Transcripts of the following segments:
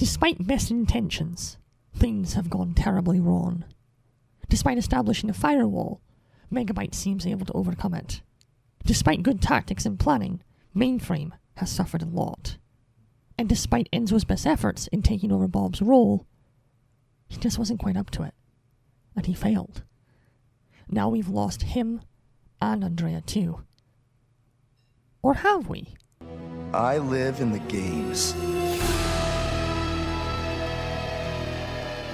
Despite best intentions, things have gone terribly wrong. Despite establishing a firewall, Megabyte seems able to overcome it. Despite good tactics and planning, Mainframe has suffered a lot. And despite Enzo's best efforts in taking over Bob's role, he just wasn't quite up to it. And he failed. Now we've lost him and Andrea too. Or have we? I live in the games.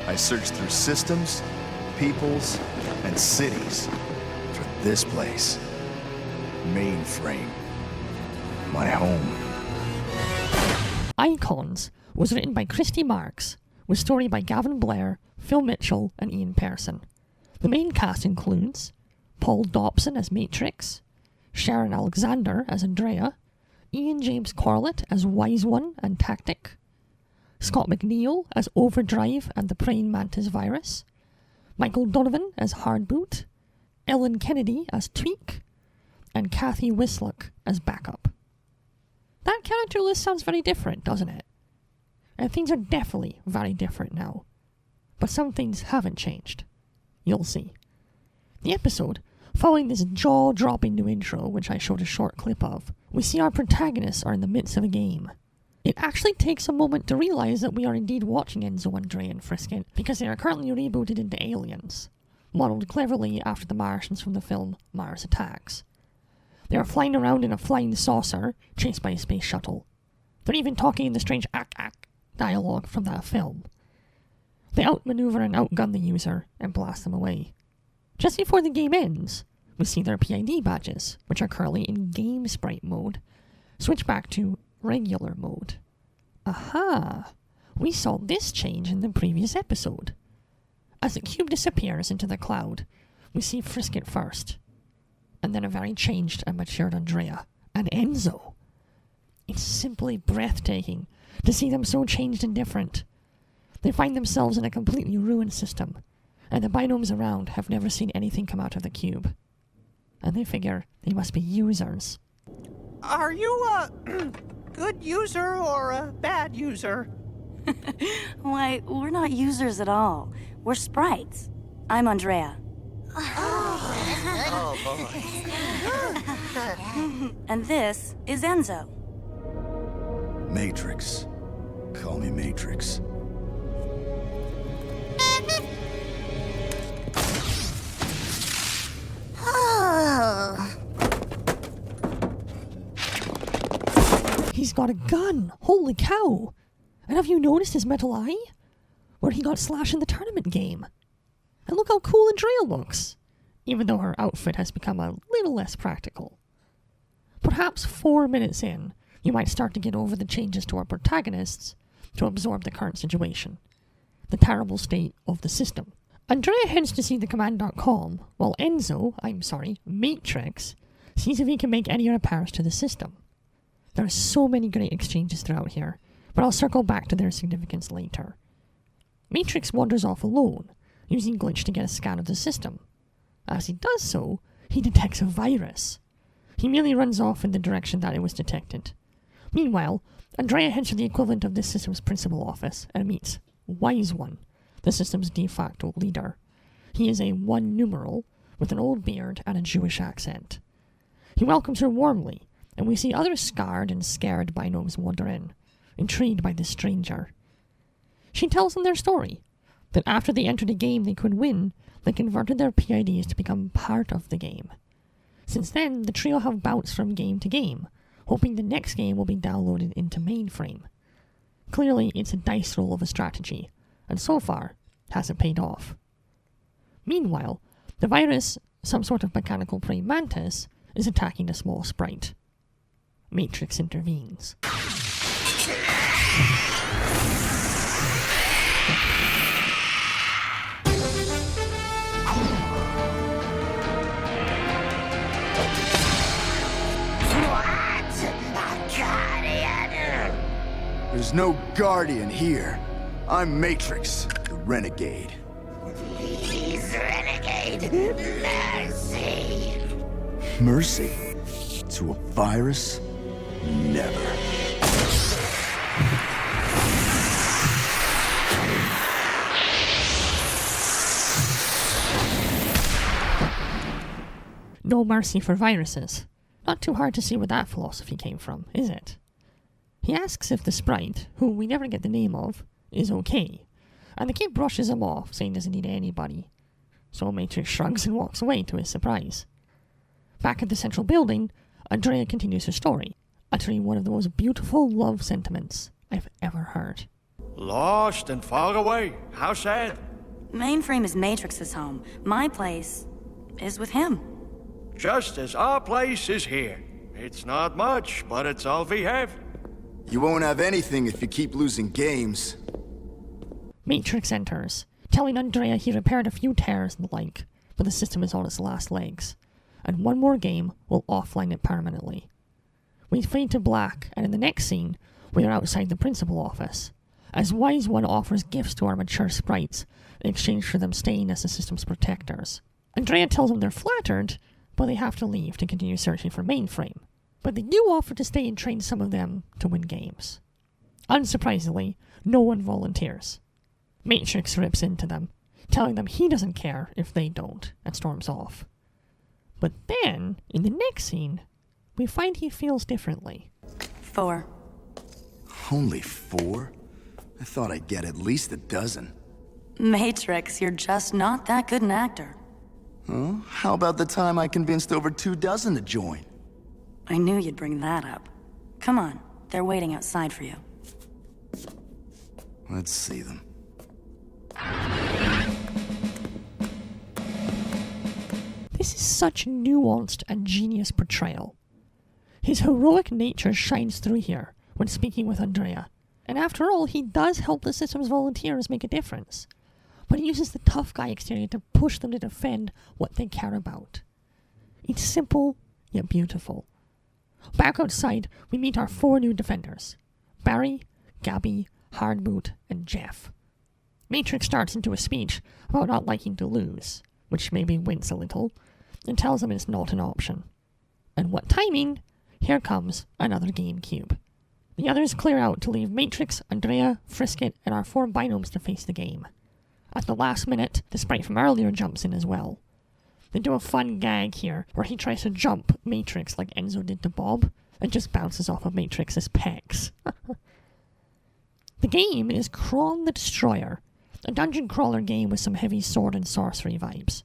I search through systems, peoples, and cities for this place. Mainframe. My home. Icons was written by Christy Marks, with story by Gavin Blair, Phil Mitchell, and Ian Pearson. The main cast includes Paul Dobson as Matrix, Sharon Alexander as Andrea, Ian James Corlett as Wise One and Tactic, Scott McNeil as Overdrive and the Praying Mantis Virus, Michael Donovan as Hardboot, Ellen Kennedy as Tweak, and Kathy Wislock as Backup. That character list sounds very different, doesn't it? And things are definitely very different now. But some things haven't changed. You'll see. The episode, following this jaw-dropping new intro, which I showed a short clip of, we see our protagonists are in the midst of a game. It actually takes a moment to realise that we are indeed watching Enzo, Andrea, and Frisket, because they are currently rebooted into aliens, modelled cleverly after the Martians from the film Mars Attacks. They are flying around in a flying saucer, chased by a space shuttle. They're even talking in the strange ack dialogue from that film. They outmaneuver and outgun the user and blast them away. Just before the game ends, we see their PID badges, which are currently in Game Sprite mode, switch back to regular mode. Aha! We saw this change in the previous episode. As the cube disappears into the cloud, we see Frisket first, and then a very changed and matured Andrea and Enzo. It's simply breathtaking to see them so changed and different. They find themselves in a completely ruined system, and the binomes around have never seen anything come out of the cube. And they figure they must be users. Are you a good user or a bad user? Why, we're not users at all. We're sprites. I'm Andrea. Oh, boy. And this is Enzo. Matrix. Call me Matrix. He's got a gun! Holy cow! And have you noticed his metal eye? Where he got slashed in the tournament game. And look how cool Andrea looks, even though her outfit has become a little less practical. Perhaps 4 minutes in, you might start to get over the changes to our protagonists to absorb the current situation. The terrible state of the system. Andrea heads to see the command.com, while Matrix, sees if he can make any repairs to the system. There are so many great exchanges throughout here, but I'll circle back to their significance later. Matrix wanders off alone, using Glitch to get a scan of the system. As he does so, he detects a virus. He merely runs off in the direction that it was detected. Meanwhile, Andrea heads to the equivalent of this system's principal office and meets Wise One, the system's de facto leader. He is a 1 numeral with an old beard and a Jewish accent. He welcomes her warmly, and we see other scarred and scared binomes wander in, intrigued by this stranger. She tells them their story, that after they entered a game they could win, they converted their PIDs to become part of the game. Since then, the trio have bounced from game to game, hoping the next game will be downloaded into Mainframe. Clearly, it's a dice roll of a strategy, and so far, hasn't paid off. Meanwhile, the virus, some sort of mechanical praying mantis, is attacking a small sprite. Matrix intervenes. There's no Guardian here. I'm Matrix, the renegade. Please, renegade, mercy. Mercy? To a virus? Never. no mercy for viruses. Not too hard to see where that philosophy came from, is it? He asks if the sprite, who we never get the name of, is okay, and the kid brushes him off, saying he doesn't need anybody. So Matrix shrugs and walks away to his surprise. Back at the central building, Andrea continues her story, uttering one of the most beautiful love sentiments I've ever heard. Lost and far away. How sad. Mainframe is Matrix's home. My place is with him. Just as our place is here. It's not much, but it's all we have. You won't have anything if you keep losing games. Matrix enters, telling Andrea he repaired a few tears and the like, but the system is on its last legs, and one more game will offline it permanently. We fade to black, and in the next scene, we are outside the principal office, as Wise One offers gifts to our mature sprites in exchange for them staying as the system's protectors. Andrea tells them they're flattered, but they have to leave to continue searching for Mainframe. But they do offer to stay and train some of them to win games. Unsurprisingly, no one volunteers. Matrix rips into them, telling them he doesn't care if they don't, and storms off. But then, in the next scene, we find he feels differently. 4. Only 4? I thought I'd get at least a dozen. Matrix, you're just not that good an actor. Huh? How about the time I convinced over 24 to join? I knew you'd bring that up. Come on, they're waiting outside for you. Let's see them. This is such nuanced and genius portrayal. His heroic nature shines through here when speaking with Andrea, and after all, he does help the system's volunteers make a difference. But he uses the tough guy exterior to push them to defend what they care about. It's simple, yet beautiful. Back outside, we meet our 4 new defenders: Barry, Gabby, ReBoot, and Jeff. Matrix starts into a speech about not liking to lose, which made me wince a little, and tells him it's not an option. And what timing! Here comes another GameCube. The others clear out to leave Matrix, Andrea, Frisket, and our 4 binomes to face the game. At the last minute, the sprite from earlier jumps in as well. They do a fun gag here, where he tries to jump Matrix like Enzo did to Bob, and just bounces off of Matrix's pecs. The game is Kron the Destroyer, a dungeon crawler game with some heavy sword and sorcery vibes.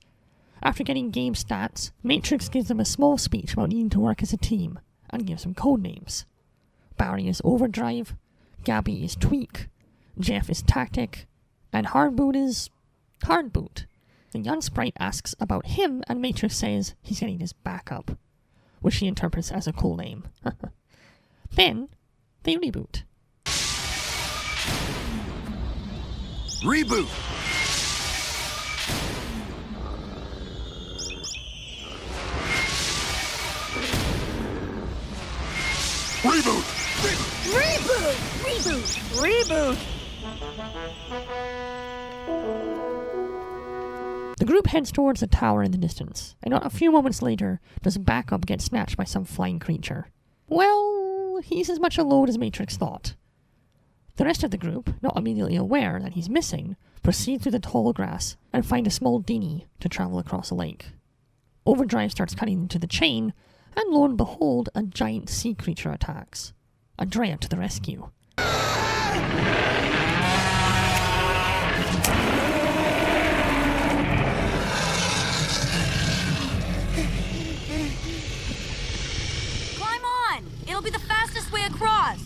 After getting game stats, Matrix gives them a small speech about needing to work as a team, and gives them code names. Barry is Overdrive, Gabby is Tweak, Jeff is Tactic, and ReBoot is ReBoot. The young sprite asks about him, and Matrix says he's getting his backup, which he interprets as a cool name. Then, they reboot. ReBoot! ReBoot! Reboot! Reboot! The group heads towards the tower in the distance, and not a few moments later does backup get snatched by some flying creature. Well, he's as much a load as Matrix thought. The rest of the group, not immediately aware that he's missing, proceed through the tall grass and find a small dinghy to travel across a lake. Overdrive starts cutting into the chain, and lo and behold, a giant sea creature attacks. Andrea to the rescue. Climb on! It'll be the fastest way across!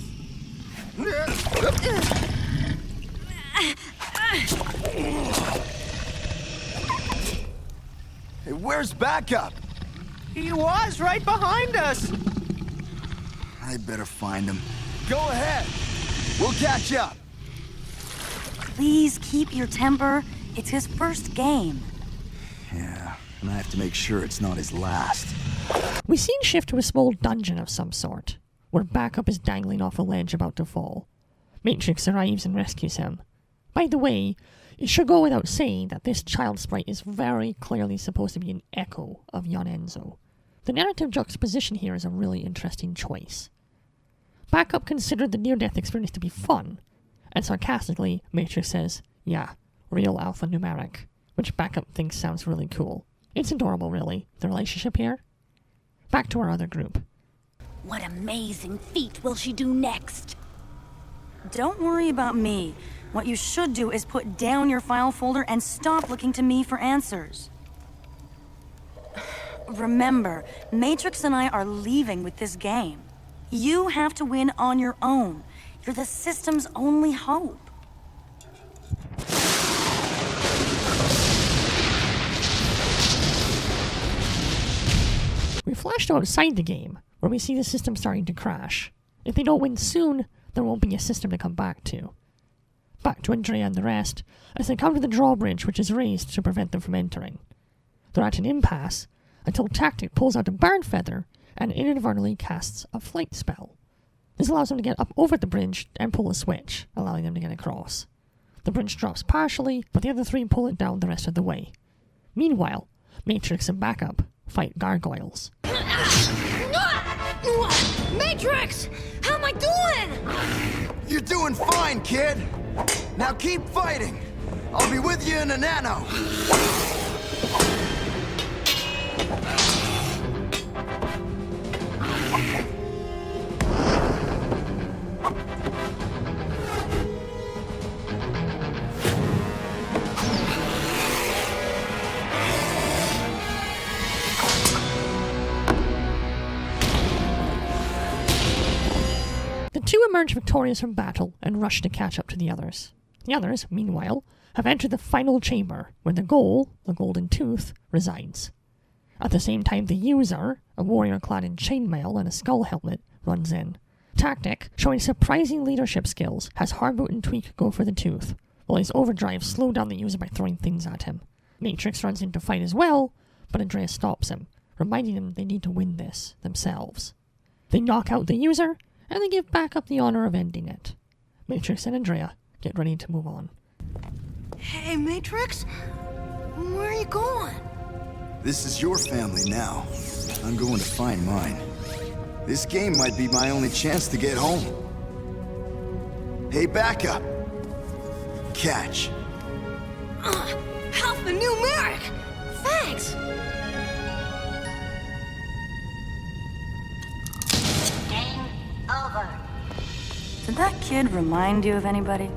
Hey, where's backup? He was right behind us. I better find him. Go ahead. We'll catch up. Please keep your temper. It's his first game. Yeah, and I have to make sure it's not his last. We scene shift to a small dungeon of some sort, where backup is dangling off a ledge about to fall. Matrix arrives and rescues him. By the way, it should go without saying that this child sprite is very clearly supposed to be an echo of young Enzo. The narrative juxtaposition here is a really interesting choice. Backup considered the near-death experience to be fun, and sarcastically, Matrix says, yeah, real alphanumeric, which Backup thinks sounds really cool. It's adorable, really, the relationship here. Back to our other group. What amazing feat will she do next? Don't worry about me. What you should do is put down your file folder and stop looking to me for answers. Remember, Matrix and I are leaving with this game. You have to win on your own. You're the system's only hope. We flash to outside the game, where we see the system starting to crash. If they don't win soon, there won't be a system to come back to. Back to Andrea and the rest, as they come to the drawbridge which is raised to prevent them from entering. They're at an impasse, until Tactic pulls out a bird feather and inadvertently casts a flight spell. This allows them to get up over the bridge and pull a switch, allowing them to get across. The bridge drops partially, but the other three pull it down the rest of the way. Meanwhile, Matrix and Backup fight gargoyles. Matrix! How am I doing? You're doing fine, kid. Now keep fighting. I'll be with you in a nano. The two emerge victorious from battle and rush to catch up to the others. The others, meanwhile, have entered the final chamber, where the goal, the Golden Tooth, resides. At the same time, the user, a warrior clad in chainmail and a skull helmet, runs in. Tactic, showing surprising leadership skills, has ReBoot and Tweak go for the tooth, while his overdrive slow down the user by throwing things at him. Matrix runs in to fight as well, but Andrea stops him, reminding them they need to win this themselves. They knock out the user, and they give Backup the honor of ending it. Matrix and Andrea get ready to move on. Hey, Matrix? Where are you going? This is your family now. I'm going to find mine. This game might be my only chance to get home. Hey, Backup! Catch. Alphanumeric! Thanks! Game over. Did that kid remind you of anybody?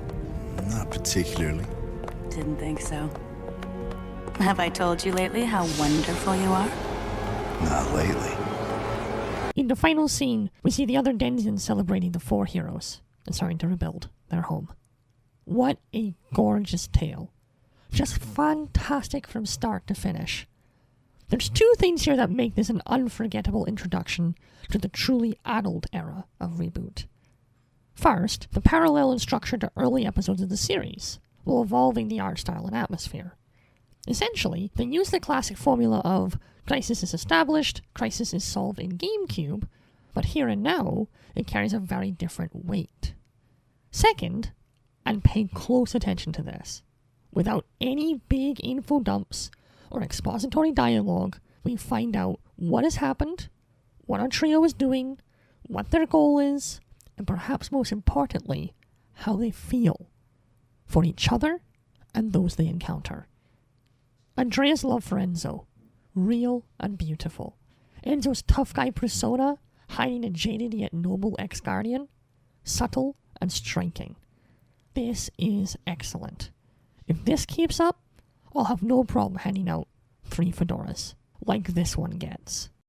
Not particularly. Didn't think so. Have I told you lately how wonderful you are? Not lately. In the final scene, we see the other denizens celebrating the four heroes and starting to rebuild their home. What a gorgeous tale. Just fantastic from start to finish. There's two things here that make this an unforgettable introduction to the truly adult era of ReBoot. First, the parallel in structure to early episodes of the series, while evolving the art style and atmosphere. Essentially, they use the classic formula of crisis is established, crisis is solved in GameCube, but here and now, it carries a very different weight. Second, and pay close attention to this, without any big info dumps or expository dialogue, we find out what has happened, what our trio is doing, what their goal is, and perhaps most importantly, how they feel for each other and those they encounter. Andrea's love for Enzo, real and beautiful. Enzo's tough guy persona, hiding a jaded yet noble ex-guardian, subtle and striking. This is excellent. If this keeps up, I'll have no problem handing out 3 fedoras, like this one gets.